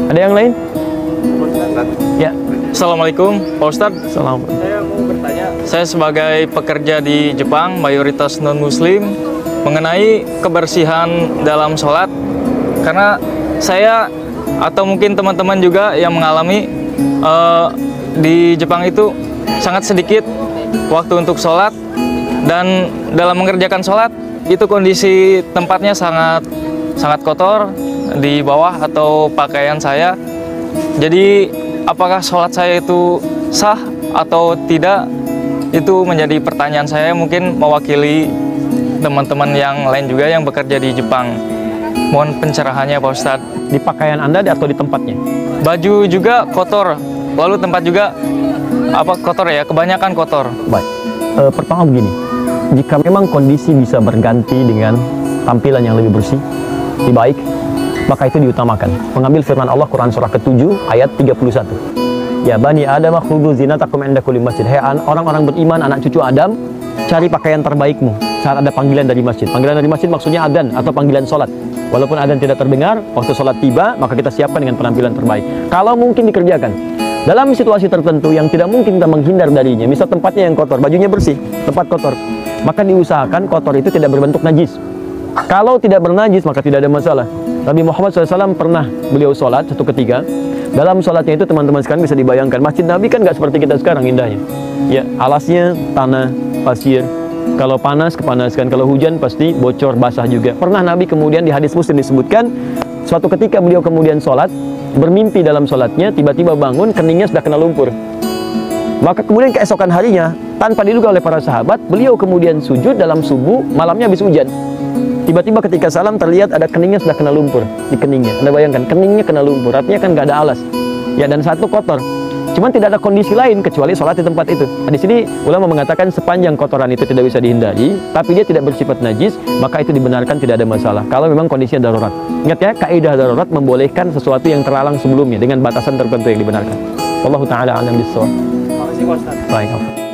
Ada yang lain? Ya. Assalamualaikum Pak Ustadz. Assalamualaikum. Saya mau bertanya, saya sebagai pekerja di Jepang, mayoritas non-muslim, mengenai kebersihan dalam sholat. Karena saya atau mungkin teman-teman juga yang mengalami di Jepang itu sangat sedikit waktu untuk sholat, dan dalam mengerjakan sholat itu kondisi tempatnya sangat kotor di bawah atau pakaian saya. Jadi apakah sholat saya itu sah atau tidak, itu menjadi pertanyaan saya, mungkin mewakili teman-teman yang lain juga yang bekerja di Jepang. Mohon pencerahannya Pak Ustadz. Di pakaian Anda atau di tempatnya? Baju juga kotor, lalu tempat juga kotor ya, kebanyakan kotor. Baik. Pertama begini, jika memang kondisi bisa berganti dengan tampilan yang lebih bersih, lebih baik, maka itu diutamakan. Mengambil firman Allah Quran surah ke-7 ayat 31. Ya bani Adam khudhu zinatakum inda kulli masjid. Hai orang-orang beriman, anak cucu Adam, cari pakaian terbaikmu saat ada panggilan dari masjid. Panggilan dari masjid maksudnya adzan atau panggilan sholat. Walaupun adzan tidak terdengar, waktu sholat tiba, maka kita siapkan dengan penampilan terbaik. Kalau mungkin dikerjakan dalam situasi tertentu yang tidak mungkin kita menghindar darinya, misal tempatnya yang kotor, bajunya bersih, tempat kotor, maka diusahakan kotor itu tidak berbentuk najis. Kalau tidak bernajis, maka tidak ada masalah. Nabi Muhammad SAW pernah beliau sholat satu ketika. Dalam sholatnya itu teman-teman sekalian bisa dibayangkan, masjid Nabi kan nggak seperti kita sekarang indahnya. Ya, alasnya tanah, pasir. Kalau panas, kepanaskan. Kalau hujan pasti bocor, basah juga. Pernah Nabi kemudian di hadis Muslim disebutkan, suatu ketika beliau kemudian sholat, bermimpi dalam sholatnya, tiba-tiba bangun, keningnya sudah kena lumpur. Maka kemudian keesokan harinya, tanpa diduga oleh para sahabat, beliau kemudian sujud dalam subuh, malamnya habis hujan. Tiba-tiba ketika salam terlihat ada keningnya sudah kena lumpur di keningnya. Anda bayangkan, keningnya kena lumpur, artinya kan nggak ada alas. Ya, dan satu kotor. Cuman tidak ada kondisi lain kecuali sholat di tempat itu. Nah, di sini ulama mengatakan sepanjang kotoran itu tidak bisa dihindari, tapi dia tidak bersifat najis, maka itu dibenarkan, tidak ada masalah. Kalau memang kondisinya darurat. Ingat ya, kaidah darurat membolehkan sesuatu yang terlarang sebelumnya dengan batasan tertentu yang dibenarkan. Wallahu taala alam bissawab. Terima kasih Pak Ustadz. Baik.